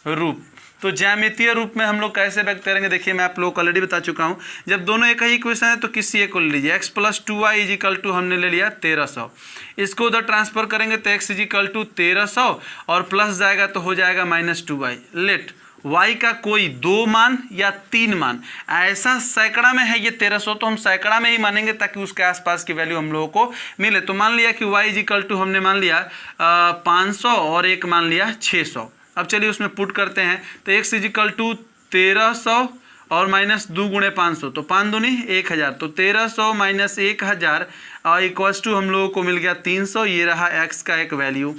रूप। तो ज्यामितीय रूप में हम लोग कैसे व्यक्त करेंगे, देखिए मैं आप लोगों को ऑलरेडी बता चुका हूँ। जब दोनों एक ही इक्वेशन है तो किसी एक को ले लीजिए। x + 2y = हमने ले लिया 1300, इसको उधर ट्रांसफर करेंगे तो x = 1300 और प्लस जाएगा तो हो जाएगा -2y। लेट y का कोई 2 मान या 3 मान, ऐसा सैकड़ा में है ये 1300, तो हम सैकड़ा में ही मानेंगे ताकि उसके आसपास की वैल्यू हम लोगों को मिले। तो मान लिया कि y = हमने मान लिया 500 और एक मान लिया 600। अब चलिए उसमें पुट करते हैं। तो x = 1300 और -2 × 500, तो 5 दूनी 1000, तो 1300 - 1000 = हम लोगों को मिल गया 300। ये रहा x का एक वैल्यू,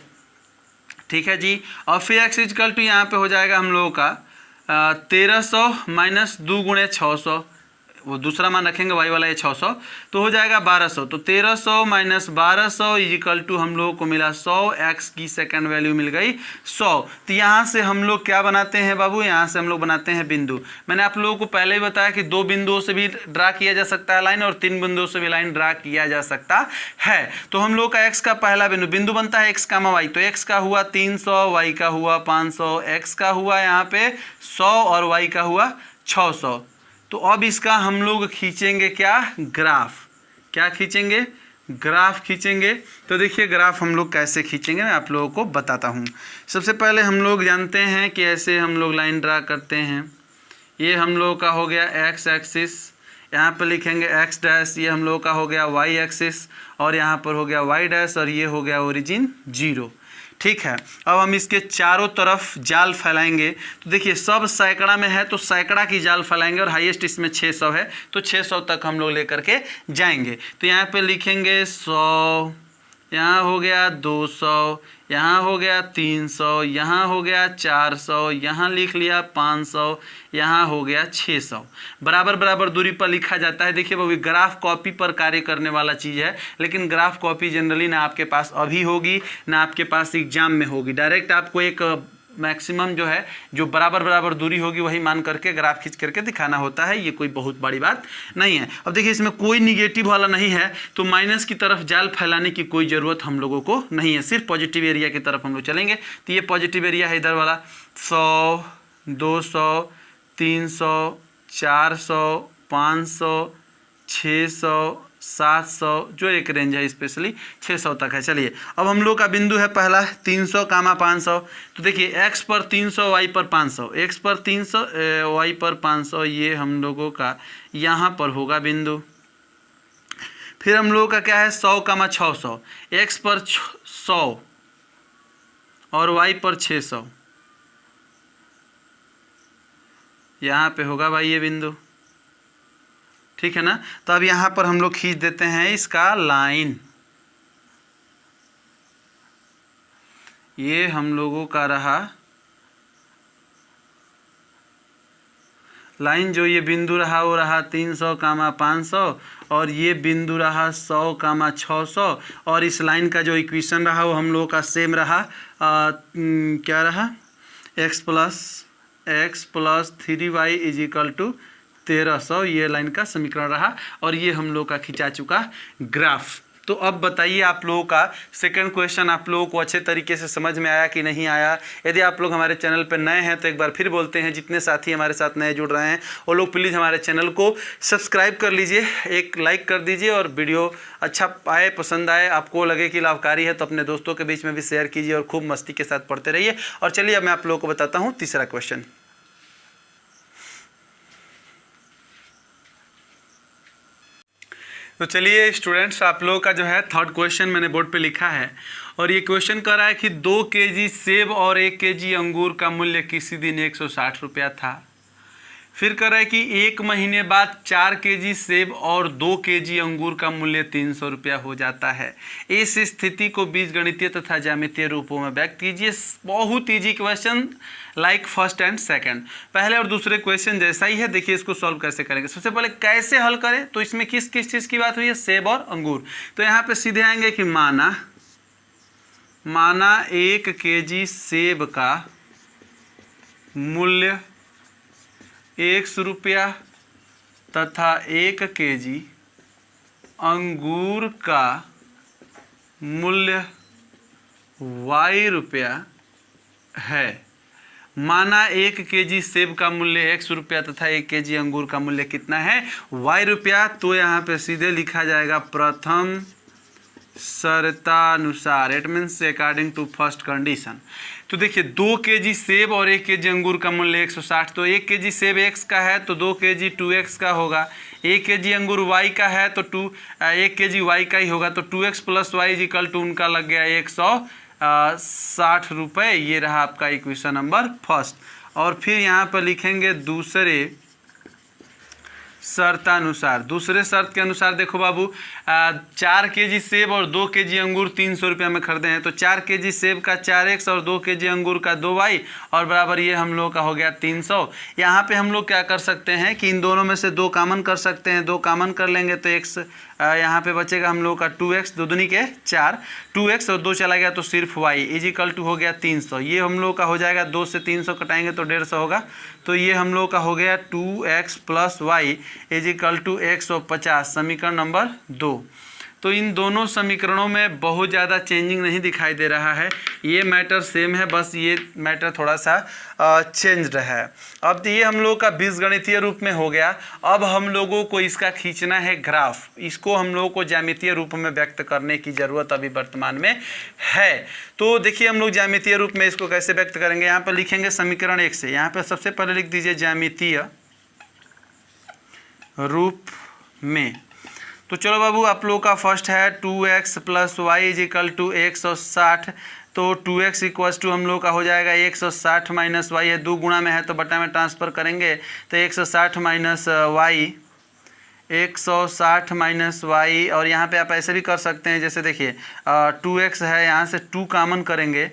ठीक है जी। और फिर x = यहाँ पे हो जाएगा हम लोगों का 1300 - 2 × 600, वो दूसरा मान रखेंगे y वाला, ये 600, तो हो जाएगा 1200। तो 1300 - 1200 = हम लोगों को मिला 100। x की सेकंड वैल्यू मिल गई 100। तो यहाँ से हम लोग क्या बनाते हैं बाबू, यहाँ से हम लोग बनाते हैं बिंदु। मैंने आप लोगों को पहले ही बताया कि 2 बिंदुओं से भी ड्रा किया जा सकता है लाइन, और 3 बिंदुओं से भी लाइन ड्रा किया जा सकता है। तो हम लोग का x का पहला बिंदु बनता है x, y। तो x का हुआ 300, y का हुआ 500, x का हुआ यहाँ पे 100 और y का हुआ 600। तो अब इसका हम लोग खींचेंगे क्या, ग्राफ। क्या खींचेंगे, ग्राफ खींचेंगे। तो देखिए ग्राफ हम लोग कैसे खींचेंगे मैं आप लोगों को बताता हूँ। सबसे पहले हम लोग जानते हैं कि ऐसे हम लोग लाइन ड्रा करते हैं। ये हम लोग का हो गया x एक्सिस, यहाँ पर लिखेंगे x डैश, ये हम लोग का हो गया y एक्सिस, और यहाँ पर हो गया y डैश, और ये हो गया ओरिजिन 0। ठीक है। अब हम इसके चारों तरफ जाल फैलाएंगे। तो देखिए सब सैकड़ा में है तो सैकड़ा की जाल फैलाएंगे, और हाईएस्ट इसमें 600 है तो 600 तक हम लोग लेकर के जाएंगे। तो यहाँ पे लिखेंगे 100, यहाँ हो गया 200, यहाँ हो गया 300, यहाँ हो गया 400, यहाँ लिख लिया 500, यहाँ हो गया 600। बराबर बराबर दूरी पर लिखा जाता है। देखिए वो ग्राफ कॉपी पर कार्य करने वाला चीज़ है, लेकिन ग्राफ कॉपी जनरली ना आपके पास अभी होगी ना आपके पास एग्जाम में होगी। डायरेक्ट आपको एक मैक्सिमम जो है जो बराबर बराबर दूरी होगी वही मान करके ग्राफ खींच करके दिखाना होता है। ये कोई बहुत बड़ी बात नहीं है। अब देखिए इसमें कोई निगेटिव वाला नहीं है, तो माइनस की तरफ जाल फैलाने की कोई ज़रूरत हम लोगों को नहीं है, सिर्फ पॉजिटिव एरिया की तरफ हम लोग चलेंगे। तो ये पॉजिटिव एरिया है इधर वाला 100, 200, 300, 400, 500, 600, 700, जो एक रेंज है स्पेशली 600 तक है। चलिए अब हम लोग का बिंदु है पहला 300, 500। तो देखिए x पर 300, y पर 500, x पर 300, y पर 500, ये हम लोगों का यहाँ पर होगा बिंदु। फिर हम लोगों का क्या है 100, 600, x पर 100 और y पर 600, यहाँ पे होगा भाई ये बिंदु। ठीक है ना। तो अब यहाँ पर हम लोग खींच देते हैं इसका लाइन। ये हम लोगों का रहा लाइन, जो ये बिंदु रहा वो रहा 300, 500, और ये बिंदु रहा 100, 600, और इस लाइन का जो इक्वेशन रहा वो हम लोगों का सेम रहा। क्या रहा, x + 3y = 1300, ये लाइन का समीकरण रहा, और ये हम लोग का खिंचा चुका ग्राफ। तो अब बताइए आप लोगों का सेकंड क्वेश्चन आप लोगों को अच्छे तरीके से समझ में आया कि नहीं आया। यदि आप लोग हमारे चैनल पर नए हैं तो एक बार फिर बोलते हैं, जितने साथी हमारे साथ नए जुड़ रहे हैं वो लोग प्लीज़ हमारे चैनल को सब्सक्राइब कर लीजिए, एक लाइक कर दीजिए, और वीडियो अच्छा आए, पसंद आए, आपको लगे कि लाभकारी है तो अपने दोस्तों के बीच में भी शेयर कीजिए और खूब मस्ती के साथ पढ़ते रहिए। और चलिए अब मैं आप लोगों को बताता हूँ तीसरा क्वेश्चन। तो चलिए स्टूडेंट्स, आप लोगों का जो है थर्ड क्वेश्चन मैंने बोर्ड पे लिखा है, और ये क्वेश्चन कह रहा है कि 2 केजी सेब और 1 केजी अंगूर का मूल्य किसी दिन 160 रुपया था। फिर कह रहा है कि 1 महीने बाद 4 केजी सेब और 2 केजी अंगूर का मूल्य 300 रुपया हो जाता है। इस स्थिति को बीजगणितीय तथा ज्यामितीय रूपों में व्यक्त कीजिए। बहुत easy question, like first and second, पहले और दूसरे क्वेश्चन जैसा ही है। देखिए इसको सॉल्व कैसे करेंगे। सबसे पहले कैसे हल करें, तो इसमें किस किस चीज़ की बात हुई है, सेब और अंगूर। तो यहाँ पे सीधे आएंगे कि माना 1 केजी सेब का मूल्य 100 रुपया तथा 1 केजी अंगूर का मूल्य y रुपया है। माना 1 केजी सेब का मूल्य 100 रुपया तथा 1 केजी अंगूर का मूल्य कितना है, y रुपया। तो यहाँ पे सीधे लिखा जाएगा प्रथम शर्तानुसार, it means according to first condition. तो देखिए 2 केजी सेब और 1 केजी अंगूर का मूल्य 160, तो 1 केजी सेब x का है तो 2 केजी 2x का होगा। 1 केजी अंगूर y का है तो 1 केजी y का ही होगा। तो 2x plus Y equal to उनका लग गया 160 रुपये। ये रहा आपका इक्वेशन नंबर फर्स्ट। और फिर यहाँ पर लिखेंगे दूसरे शर्तानुसार। दूसरे शर्त के अनुसार देखो बाबू, 4 केजी सेब और 2 केजी अंगूर 300 रुपये में खरीदे हैं। तो 4 केजी सेब का 4x और 2 केजी अंगूर का 2y और बराबर ये हम लोग का हो गया 300। यहाँ पे हम लोग क्या कर सकते हैं कि इन दोनों में से 2 कॉमन कर सकते हैं। 2 कॉमन कर लेंगे तो x यहाँ पे बचेगा हम लोग का 2x, 2 दूनी के 4, 2x और 2 चला गया तो सिर्फ y इजिकल टू हो गया 300। ये हम लोग का हो जाएगा, 2 से 300 कटाएंगे तो 150 होगा। तो ये हम लोग का हो गया 2x plus Y is equal to 150, समीकरण नंबर 2। तो इन दोनों समीकरणों में बहुत ज़्यादा चेंजिंग नहीं दिखाई दे रहा है। ये मैटर सेम है, बस ये मैटर थोड़ा सा चेंज्ड है। अब ये हम लोग का बीजगणितीय रूप में हो गया। अब हम लोगों को इसका खींचना है ग्राफ। इसको हम लोगों को ज्यामितीय रूप में व्यक्त करने की ज़रूरत अभी वर्तमान में है। तो देखिए हम लोग ज्यामितीय रूप में इसको कैसे व्यक्त करेंगे। यहाँ पर लिखेंगे समीकरण 1 से। यहाँ पर सबसे पहले लिख दीजिए ज्यामितीय रूप में। तो चलो बाबू, आप लोग का फर्स्ट है 2x plus Y is equal to 160। तो 2x इक्वल्स टू हम लोग का हो जाएगा 160 माइनस वाई है, 2 गुणा में है तो बटा में ट्रांसफ़र करेंगे तो 160 माइनस वाई, 160 माइनस वाई। और यहाँ पे आप ऐसे भी कर सकते हैं, जैसे देखिए 2x है, यहाँ से 2 कॉमन करेंगे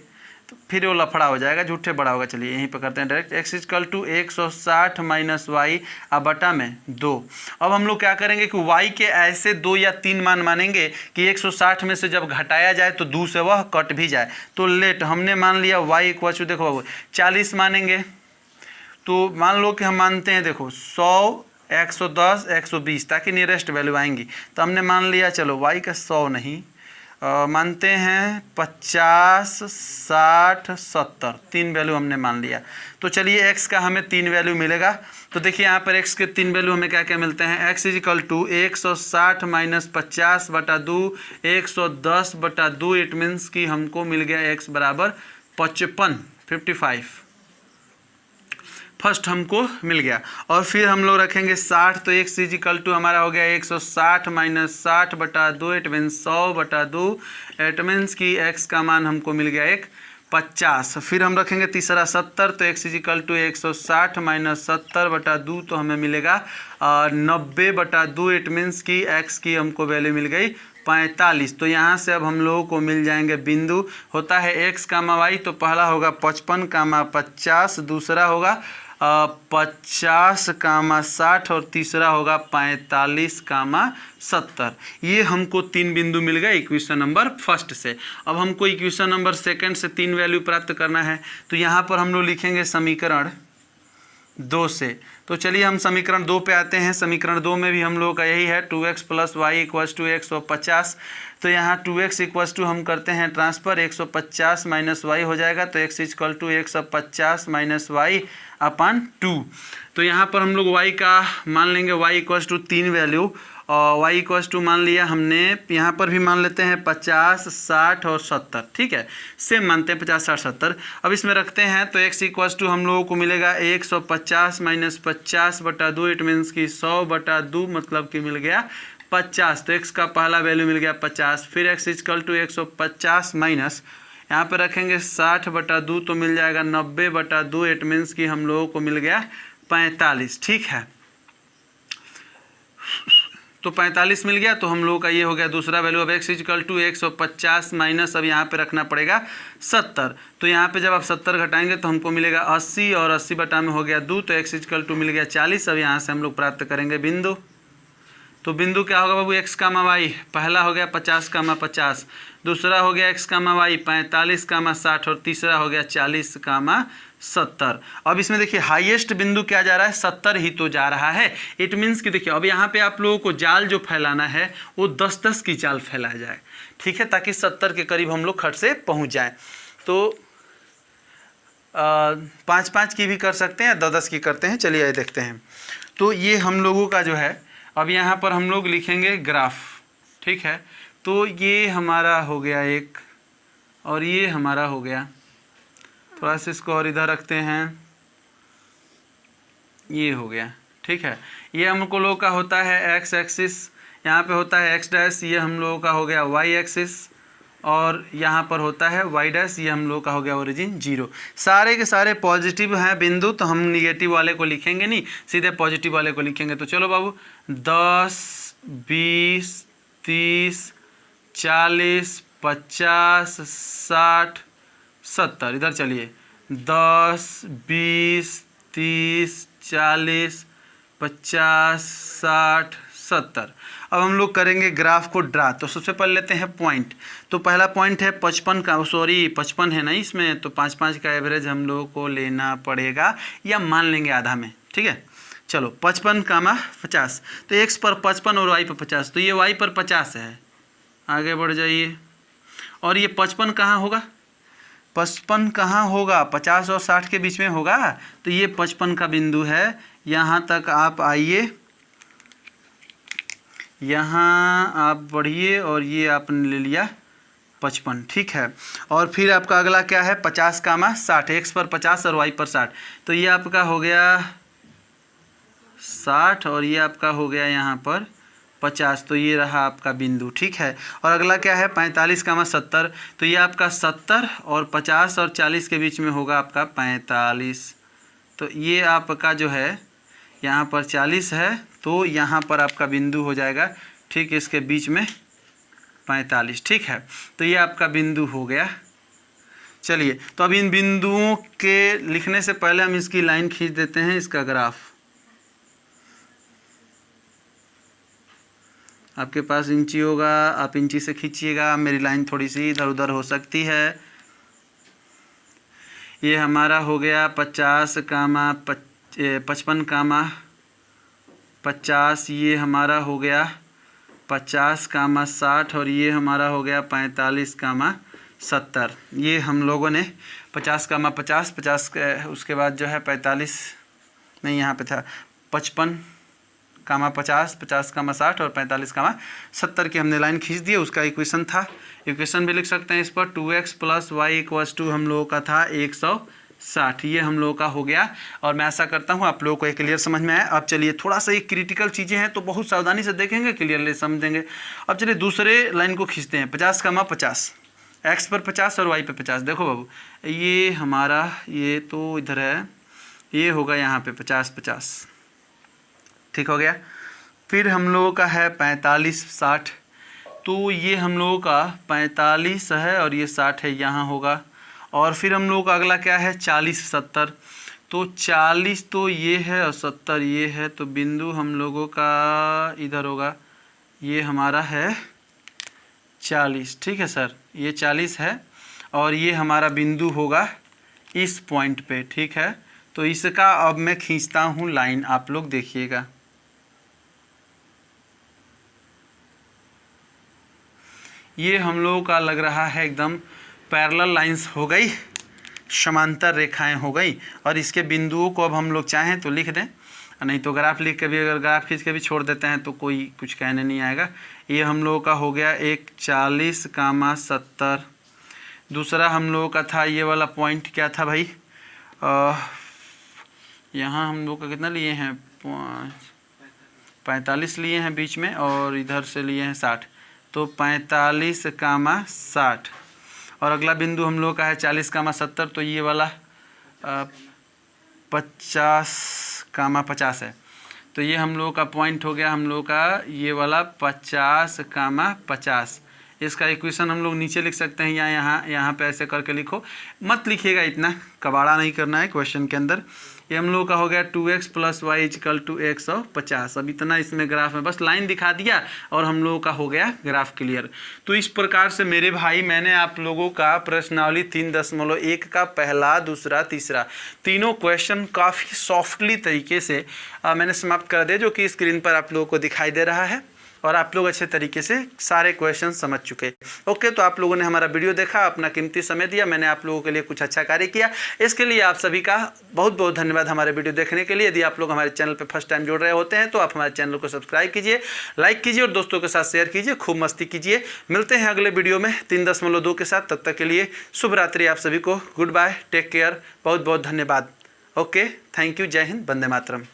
तो फिर वो लफड़ा हो जाएगा, झूठे बड़ा होगा। चलिए यहीं पे करते हैं direct, x equal to 160 minus y अब बटा में 2। अब हम लोग क्या करेंगे कि y के ऐसे 2 या 3 मान मानेंगे कि 160 में से जब घटाया जाए तो 2 से वह कट भी जाए। तो लेट हमने मान लिया y इक्वल टू, देखो बाबू 40 मानेंगे तो मान लो कि हम मानते हैं देखो 100, 110, 120 ताकि नियरेस्ट वैल्यू आएंगी। तो हमने मान लिया चलो y का 100 नहीं, मानते हैं 50, 60, 70, 3 वैल्यू हमने मान लिया। तो चलिए x का हमें 3 वैल्यू मिलेगा। तो देखिए यहाँ पर x के 3 वैल्यू हमें क्या क्या मिलते हैं। x इजिकल टू 160 माइनस 50 बटा 2, 110 बटा 2, इट मीन्स कि हमको मिल गया x बराबर 55 फर्स्ट हमको मिल गया। और फिर हम लोग रखेंगे 60, तो x इजिकल टू हमारा हो गया 160 माइनस 60 बटा 2, इट मीन्स 100 बटा 2, इट मीन्स कि x का मान हमको मिल गया 50। फिर हम रखेंगे तीसरा 70, तो x इजिकल टू 160 माइनस 70 बटा 2, तो हमें मिलेगा 90 बटा 2, इट मीन्स कि x की हमको वैल्यू मिल गई 45। तो यहाँ से अब हम लोगों को मिल जाएंगे बिंदु, होता है x कामा y, तो पहला होगा 55 कामा 50, दूसरा होगा 50 कामा 60 और तीसरा होगा 45 कामा 70। ये हमको 3 बिंदु मिल गए इक्वेशन नंबर फर्स्ट से। अब हमको इक्वेशन नंबर सेकंड से 3 वैल्यू प्राप्त करना है। तो यहाँ पर हम लोग लिखेंगे समीकरण 2 से। तो चलिए हम समीकरण 2 पे आते हैं। समीकरण 2 में भी हम लोग का यही है 2x plus Y equals to 150। तो यहाँ 2x इक्वल्स टू हम करते हैं ट्रांसफ़र, 150 माइनस वाई हो जाएगा, तो x equal to 150 minus Y अपन 2। तो यहाँ पर हम लोग y का मान लेंगे y इक्वल्स टू 3 वैल्यू, और y इक्वल्स टू मान लिया हमने, यहाँ पर भी मान लेते हैं 50, 60 और 70, ठीक है, सेम मानते हैं 50, 60, 70। अब इसमें रखते हैं तो x इक्वल्स टू हम लोगों को मिलेगा 150 माइनस 50 बटा 2, इट मीन्स कि 100 बटा 2 मतलब कि मिल गया 50। तो x का पहला वैल्यू मिल गया 50। फिर x इक्वल टू 150 माइनस, यहाँ पे रखेंगे 60 बटा 2, तो मिल जाएगा 90 बटा 2, इट मीन्स कि हम लोगों को मिल गया 45, ठीक है। तो 45 मिल गया, तो हम लोगों का ये हो गया दूसरा वैल्यू। अब x इक्वल टू 150 माइनस, अब यहाँ पे रखना पड़ेगा 70। तो यहाँ पे जब आप 70 घटाएंगे तो हमको मिलेगा 80, और 80 बटा में हो गया 2, तो x इक्वल टू मिल गया 40। अब यहाँ से हम लोग प्राप्त करेंगे बिंदु। तो बिंदु क्या होगा बाबू, x कामा वाई, पहला हो गया 50 कामा 50, दूसरा हो गया x कामा वाई 45 कामा 60, और तीसरा हो गया 40 कामा 70। अब इसमें देखिए हाईएस्ट बिंदु क्या जा रहा है, 70 ही तो जा रहा है। इट मीन्स कि देखिए अब यहाँ पे आप लोगों को जाल जो फैलाना है वो 10-10 की जाल फैलाया जाए, ठीक है, ताकि 70 के करीब हम लोग खट से पहुँच जाए। तो 5-5 की भी कर सकते हैं, 10-10 की करते हैं। चलिए देखते हैं। तो ये हम लोगों का जो है, अब यहाँ पर हम लोग लिखेंगे ग्राफ, ठीक है। तो ये हमारा हो गया एक, और ये हमारा हो गया, थोड़ा सा इसको और इधर रखते हैं, ये हो गया, ठीक है। ये हमको लोग का होता है x एक्सिस, यहाँ पे होता है x डैश, ये हम लोगों का हो गया y एक्सिस, और यहाँ पर होता है y डैश, ये हम लोग का हो गया ओरिजिन 0। सारे के सारे पॉजिटिव हैं बिंदु, तो हम निगेटिव वाले को लिखेंगे नहीं, सीधे पॉजिटिव वाले को लिखेंगे। तो चलो बाबू 10, 20, 30, 40, 50, 60, 70, इधर चलिए 10, 20, 30, 40, 50, 60, 70। अब हम लोग करेंगे ग्राफ को ड्रा। तो सबसे पहले लेते हैं पॉइंट। तो पहला पॉइंट है 55 का, सॉरी 55 है ना इसमें, तो 5-5 का एवरेज हम लोगों को लेना पड़ेगा, या मान लेंगे आधा में, ठीक है। चलो 55 कामा 50, तो x पर 55 और y पर 50, तो ये y पर 50 है, आगे बढ़ जाइए। और ये 55 कहाँ होगा, 55 कहाँ होगा, 50 और 60 के बीच में होगा, तो ये 55 का बिंदु है। यहाँ तक आप आइए, यहाँ आप बढ़िए, और ये आपने ले लिया 55, ठीक है। और फिर आपका अगला क्या है 50 कामा 60, x पर 50 और y पर 60, तो ये आपका हो गया 60, और ये आपका हो गया यहाँ पर 50, तो ये रहा आपका बिंदु, ठीक है। और अगला क्या है 45 कामा 70, तो ये आपका 70 और 50 और 40 के बीच में होगा आपका 45, तो ये आपका जो है यहाँ पर 40 है, तो यहाँ पर आपका बिंदु हो जाएगा, ठीक, इसके बीच में 45, ठीक है। तो ये आपका बिंदु हो गया। चलिए, तो अब इन बिंदुओं के लिखने से पहले हम इसकी लाइन खींच देते हैं, इसका ग्राफ। आपके पास इंची होगा, आप इंची से खींचिएगा, मेरी लाइन थोड़ी सी इधर उधर हो सकती है। ये हमारा हो गया 50 कामा 55 कामा 50, ये हमारा हो गया 50 कामा 60, और ये हमारा हो गया 45 कामा 70। ये हम लोगों ने 50 कामा 50, 50 उसके बाद जो है 45, नहीं यहाँ पे था 55 कामा 50, 50 कामा 60 और 45 कामा 70 की हमने लाइन खींच दी। उसका इक्वेशन था, इक्वेशन भी लिख सकते हैं इस पर, 2x plus Y equals to हम लोगों का था 160, ये हम लोगों का हो गया। और मैं ऐसा करता हूँ आप लोगों को एक क्लियर समझ में आया। अब चलिए थोड़ा सा ये क्रिटिकल चीज़ें हैं, तो बहुत सावधानी से देखेंगे, क्लियरली समझेंगे। अब चलिए दूसरे लाइन को खींचते हैं, 50 कामा 50, x पर 50 और y पर 50। देखो बाबू, ये हमारा, ये तो इधर है, ये होगा यहाँ पे 50-50, ठीक हो गया। फिर हम लोगों का है 45-60, तो ये हम लोगों का 45 है और ये 60 है, यहाँ होगा। और फिर हम लोगों का अगला क्या है 40-70, तो 40 तो ये है और 70 ये है, तो बिंदु हम लोगों का इधर होगा, ये हमारा है 40, ठीक है सर, ये 40 है, और ये हमारा बिंदु होगा इस पॉइंट पे, ठीक है। तो इसका अब मैं खींचता हूँ लाइन, आप लोग देखिएगा। ये हम लोगों का लग रहा है एकदम पैरेलल लाइंस हो गई, समांतर रेखाएं हो गई। और इसके बिंदुओं को अब हम लोग चाहें तो लिख दें, नहीं तो ग्राफ लिख के भी, अगर ग्राफ खींच के भी छोड़ देते हैं तो कोई कुछ कहने नहीं आएगा। ये हम लोगों का हो गया एक 40 कामा 70। दूसरा हम लोगों का था ये वाला पॉइंट क्या था भाई, यहाँ हम लोग का कितना लिए हैं 45 लिए हैं बीच में, और इधर से लिए हैं 60, तो 45 कामा 60। और अगला बिंदु हम लोग का है 40 कामा 70, तो ये वाला 50 कामा 50 है। तो ये हम लोगों का पॉइंट हो गया, हम लोगों का ये वाला 50 कामा 50। इसका इक्वेशन हम लोग नीचे लिख सकते हैं या यहाँ पे ऐसे करके लिखो, मत लिखिएगा, इतना कबाड़ा नहीं करना है क्वेश्चन के अंदर। ये हम लोग का हो गया 2x + y = x और 50। अब इतना इसमें ग्राफ में बस लाइन दिखा दिया और हम लोगों का हो गया ग्राफ क्लियर। तो इस प्रकार से मेरे भाई मैंने आप लोगों का प्रश्नावली 3.1 का पहला, दूसरा, तीसरा तीनों क्वेश्चन काफ़ी सॉफ्टली तरीके से मैंने समाप्त कर दिया, जो कि स्क्रीन पर आप लोगों को दिखाई दे रहा है और आप लोग अच्छे तरीके से सारे क्वेश्चन समझ चुके। ओके, तो आप लोगों ने हमारा वीडियो देखा, अपना कीमती समय दिया, मैंने आप लोगों के लिए कुछ अच्छा कार्य किया, इसके लिए आप सभी का बहुत बहुत धन्यवाद हमारे वीडियो देखने के लिए। यदि आप लोग हमारे चैनल पर फर्स्ट टाइम जुड़ रहे होते हैं तो आप हमारे चैनल को सब्सक्राइब कीजिए, लाइक कीजिए और दोस्तों के साथ शेयर कीजिए, खूब मस्ती कीजिए। मिलते हैं अगले वीडियो में 3.2 के साथ। तब तक के लिए शुभ रात्रि आप सभी को, गुड बाय, टेक केयर, बहुत बहुत धन्यवाद। ओके, थैंक यू, जय हिंद, वंदे मातरम।